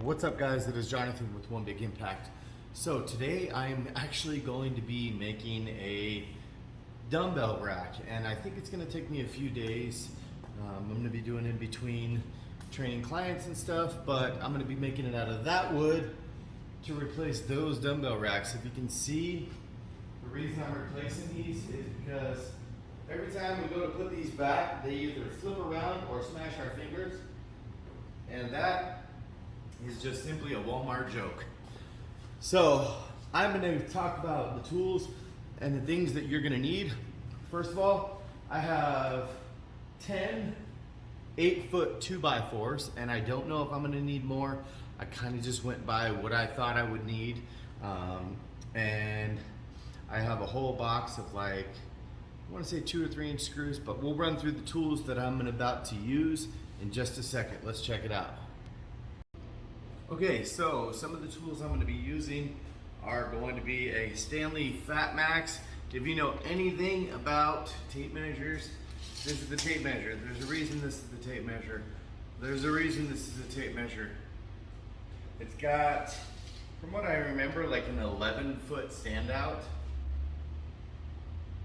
What's up, guys? It is Jonathan with One Big Impact. So today I'm actually going to be making a dumbbell rack, and I think it's going to take me a few days. I'm going to be doing in between training clients and stuff, but I'm going to be making it out of that wood to replace those dumbbell racks. If you can see, the reason I'm replacing these is because every time we go to put these back, they either flip around or smash our fingers, and that is just simply a Walmart joke. So I'm going to talk about the tools and the things that you're going to need. First of all, I have 10 8-foot 2x4s, and I don't know if I'm going to need more. I kind of just went by what I thought I would need, and I have a whole box of like, I want to say 2 or 3 inch screws, but we'll run through the tools that I'm about to use in just a second. Let's check it out. Okay, so some of the tools I'm going to be using are going to be a Stanley Fat Max. If you know anything about tape measures, this is the tape measure. There's a reason this is the tape measure. There's a reason this is a tape measure. It's got, from what I remember, like an 11-foot standout.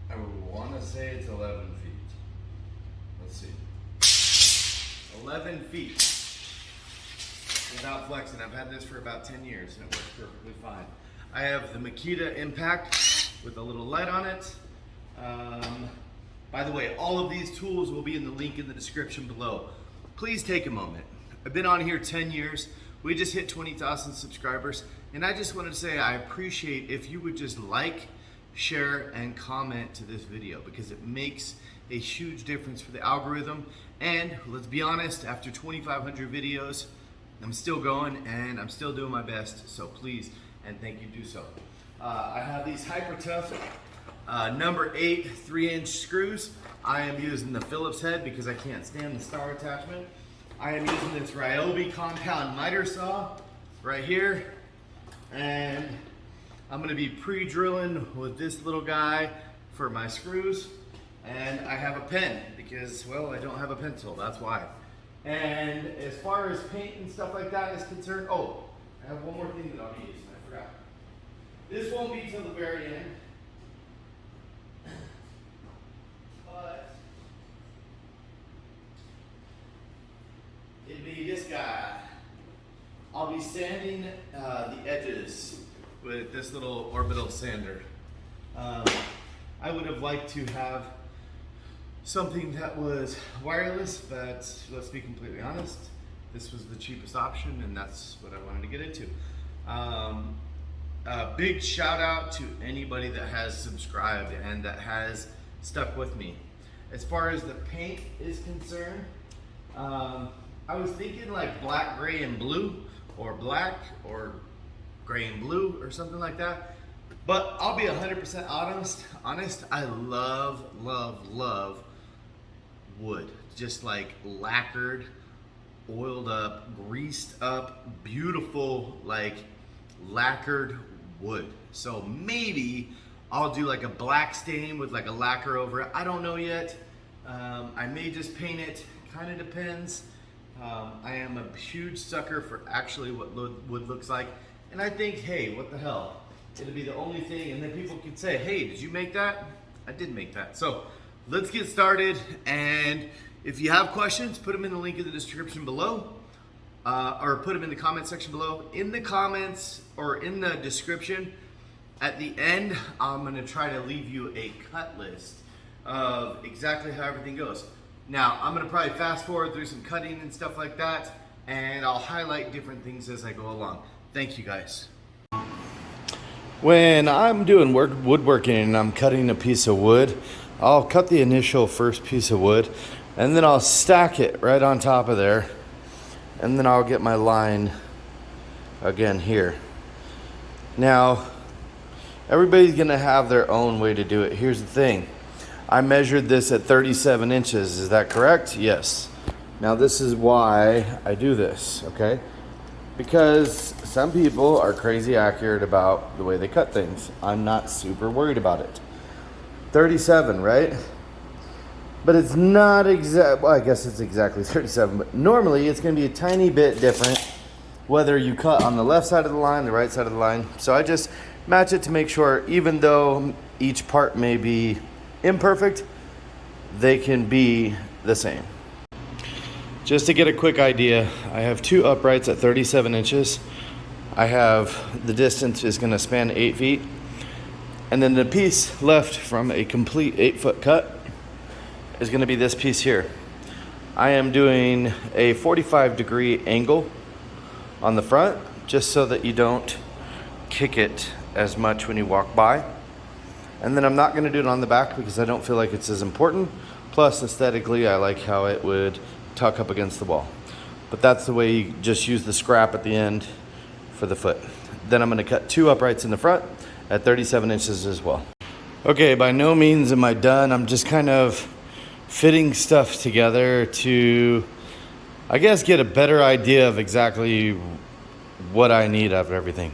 I would want to say it's 11 feet. Let's see. 11 feet. Without flexing. I've had this for about 10 years and it works perfectly fine. I have the Makita Impact with a little light on it. By the way, all of these tools will be in the link in the description below. Please take a moment. I've been on here 10 years. We just hit 20,000 subscribers, and I just wanted to say I appreciate if you would just like, share, and comment to this video, because it makes a huge difference for the algorithm. And let's be honest, after 2,500 videos, I'm still going and I'm still doing my best, so please and thank you, do so. I have these Hyper Tough number 8 3-inch screws. I am using the Phillips head because I can't stand the star attachment. I am using this Ryobi compound miter saw right here, and I'm going to be pre-drilling with this little guy for my screws. And I have a pen because, well, I don't have a pencil, that's why. And as far as paint and stuff like that is concerned, oh, I have one more thing that I'll be using, I forgot. This won't be till the very end, but it'd be this guy. I'll be sanding the edges with this little orbital sander. I would have liked to have something that was wireless, but let's be completely honest, this was the cheapest option and that's what I wanted to get into. A big shout out to anybody that has subscribed and that has stuck with me. As far as the paint is concerned, I was thinking like black, gray, and blue, or black, or gray and blue, or something like that. But I'll be 100% honest, I love wood. Just like lacquered, oiled up, greased up, beautiful, like lacquered wood. So maybe I'll do like a black stain with like a lacquer over it. I don't know yet. I may just paint it, kind of depends. I am a huge sucker for actually what wood looks like. And I think, hey, what the hell? It'll be the only thing, and then people can say, hey, did you make that? I did make that. So let's get started, and if you have questions, put them in the link in the description below, or put them in the comment section below. In the comments or in the description, at the end, I'm gonna try to leave you a cut list of exactly how everything goes. Now, I'm gonna probably fast forward through some cutting and stuff like that, and I'll highlight different things as I go along. Thank you, guys. When I'm doing woodworking and I'm cutting a piece of wood, I'll cut the initial first piece of wood and then I'll stack it right on top of there, and then I'll get my line again here. Now, everybody's gonna have their own way to do it. Here's the thing. I measured this at 37 inches. Is that correct? Yes. Now this is why I do this, okay? Because some people are crazy accurate about the way they cut things. I'm not super worried about it. 37, right? But it's not exact, well, I guess it's exactly 37, but normally it's gonna be a tiny bit different whether you cut on the left side of the line, the right side of the line. So I just match it to make sure, even though each part may be imperfect, they can be the same. Just to get a quick idea, I have 2 uprights at 37 inches. I have, the distance is gonna span 8 feet. And then the piece left from a complete 8-foot cut is gonna be this piece here. I am doing a 45-degree angle on the front, just so that you don't kick it as much when you walk by. And then I'm not gonna do it on the back because I don't feel like it's as important. Plus, aesthetically, I like how it would tuck up against the wall. But that's the way you just use the scrap at the end for the foot. Then I'm gonna cut 2 uprights in the front at 37 inches as well. Okay, by no means am I done. I'm just kind of fitting stuff together to, I guess, get a better idea of exactly what I need out of everything.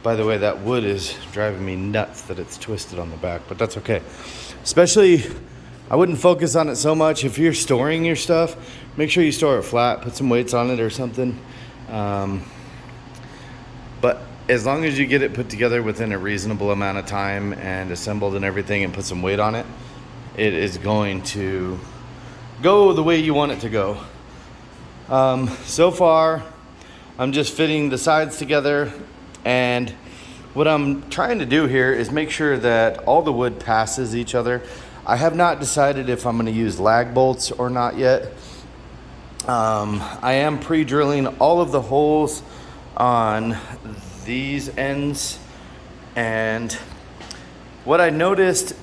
By the way, that wood is driving me nuts that it's twisted on the back, but that's okay. Especially, I wouldn't focus on it so much. If you're storing your stuff, make sure you store it flat, put some weights on it or something. But as long as you get it put together within a reasonable amount of time and assembled and everything and put some weight on it, it is going to go the way you want it to go. So far, I'm just fitting the sides together, and what I'm trying to do here is make sure that all the wood passes each other. I have not decided if I'm going to use lag bolts or not yet. I am pre-drilling all of the holes on these ends, and what I noticed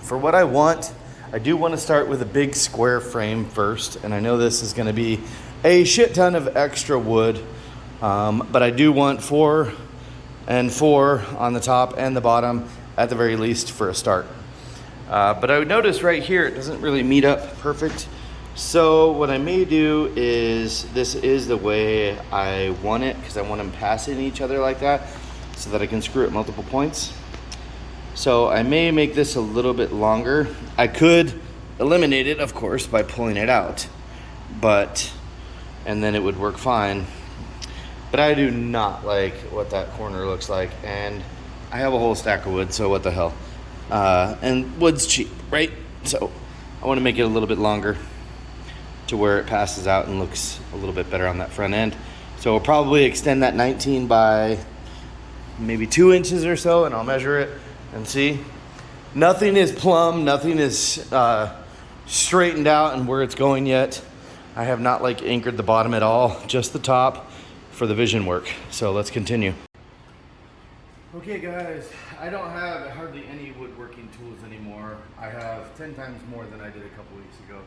for what I want, I do want to start with a big square frame first, and I know this is going to be a shit ton of extra wood, but I do want 4 and 4 on the top and the bottom at the very least for a start. But I would notice right here it doesn't really meet up perfect. So what I may do is, this is the way I want it because I want them passing each other like that so that I can screw at multiple points. So I may make this a little bit longer. I could eliminate it, of course, by pulling it out, and then it would work fine. But I do not like what that corner looks like, and I have a whole stack of wood, so what the hell. And wood's cheap, right? So I want to make it a little bit longer to where it passes out and looks a little bit better on that front end. So we'll probably extend that 19 by maybe 2 inches or so, and I'll measure it and see. Nothing is plumb, nothing is straightened out and where it's going yet. I have not like anchored the bottom at all, just the top for the vision work. So let's continue. Okay guys, I don't have hardly any woodworking tools anymore. I have 10 times more than I did a couple weeks ago.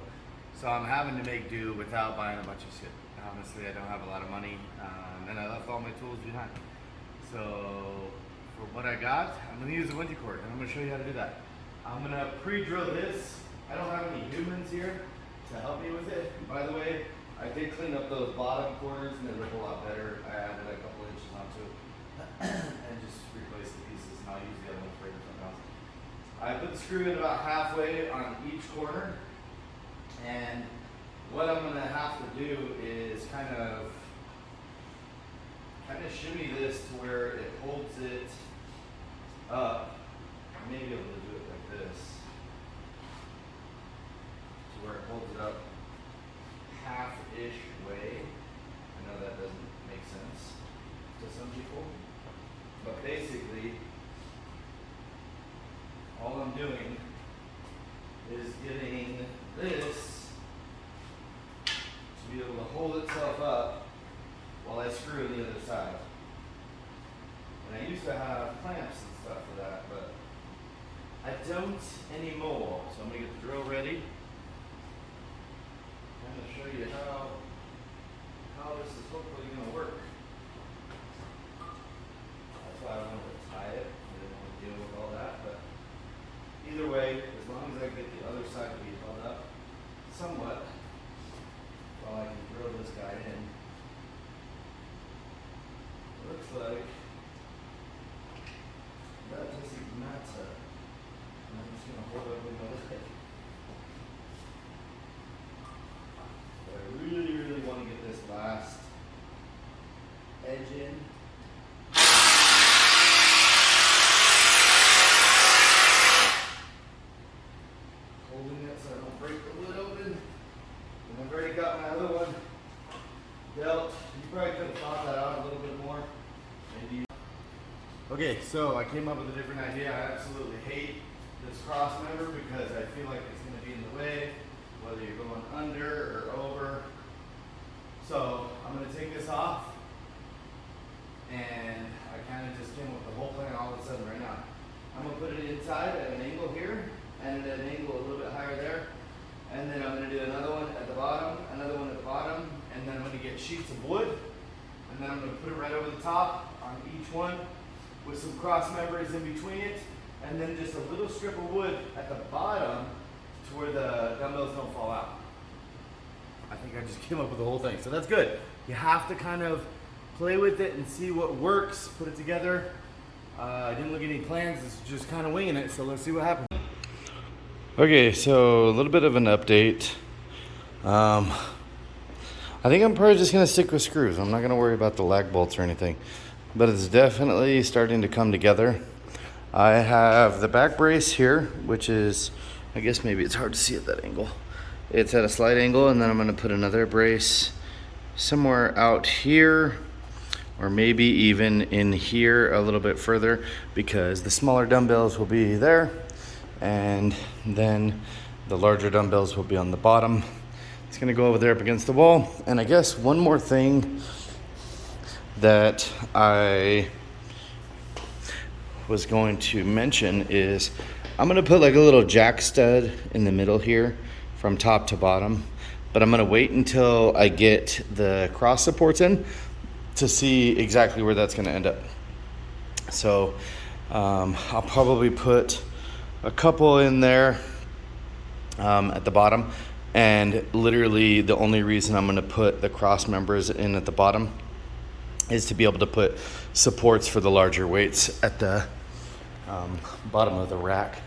So I'm having to make do without buying a bunch of shit. Honestly, I don't have a lot of money, and I left all my tools behind. So for what I got, I'm gonna use a bungee cord, and I'm gonna show you how to do that. I'm gonna pre-drill this. I don't have any humans here to help me with it. By the way, I did clean up those bottom corners and they look a lot better. I added a couple inches onto it and just replaced the pieces, and I'll use the other one for something else. I put the screw in about halfway on each corner, and what I'm gonna have to do is kind of shimmy this to where it holds it up. I may be able to do it like this, to where it holds it up half-ish way. I know that doesn't make sense to some people, but basically all I'm doing is getting this to be able to hold itself up while I screw the other side. And I used to have clamps and stuff for that, but I don't anymore. So I'm gonna get the drill ready. I'm gonna show you how this is hopefully gonna work. That's why I wanted to tie it. I didn't want to deal with all that, but either way, as long as I get the other side to be held up somewhat, while I can drill this guy in. Looks like that doesn't matter. I'm just going to hold up with my leg. But I really want to get this last belt. You probably could have thought that out a little bit more. Maybe. Okay, so I came up with a different idea. I absolutely hate this cross member because I feel like it's going to be in the way, whether you're going under or over. So I'm going to take this off, and I kind of just came up with the whole plan all of a sudden right now. I'm going to put it inside at an angle here, and at an angle a little bit higher there. And then I'm going to do another one at the bottom, another one at the bottom, and then I'm going to get sheets of wood, and then I'm going to put it right over the top on each one with some cross members in between it, and then just a little strip of wood at the bottom to where the dumbbells don't fall out. I think I just came up with the whole thing, so that's good. You have to kind of play with it and see what works, put it together. I didn't look at any plans, it's just kind of winging it, so let's see what happens. Okay, so a little bit of an update. I think I'm probably just gonna stick with screws. I'm not gonna worry about the lag bolts or anything, but it's definitely starting to come together. I have the back brace here, which is, I guess maybe it's hard to see at that angle. It's at a slight angle, and then I'm gonna put another brace somewhere out here, or maybe even in here a little bit further, because the smaller dumbbells will be there, and then the larger dumbbells will be on the bottom. It's gonna go over there up against the wall. And I guess one more thing that I was going to mention is I'm gonna put like a little jack stud in the middle here from top to bottom, but I'm gonna wait until I get the cross supports in to see exactly where that's gonna end up. So I'll probably put a couple in there at the bottom, and literally the only reason I'm gonna put the cross members in at the bottom is to be able to put supports for the larger weights at the bottom of the rack.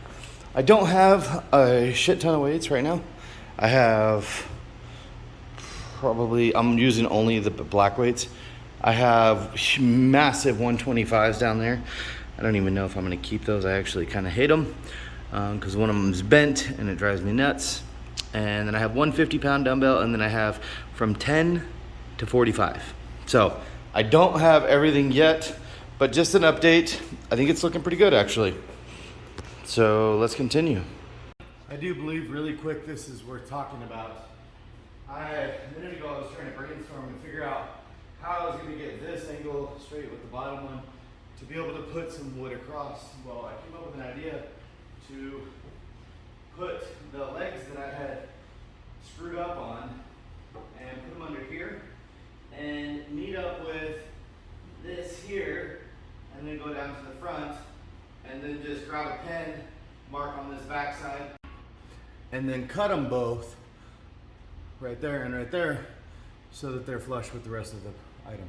I don't have a shit ton of weights right now. I have I'm using only the black weights. I have massive 125s down there. I don't even know if I'm gonna keep those. I actually kind of hate them because one of them is bent and it drives me nuts. And then I have 150-pound dumbbell, and then I have from 10 to 45. So I don't have everything yet, but just an update. I think it's looking pretty good actually. So let's continue. I do believe really quick this is worth talking about. A minute ago I was trying to brainstorm and figure out how I was going to get this angle straight with the bottom one to be able to put some wood across. Well, I came up with an idea to put the legs that I had screwed up on and put them under here and meet up with this here, and then go down to the front, and then just grab a pen, mark on this back side, and then cut them both right there and right there so that they're flush with the rest of the item.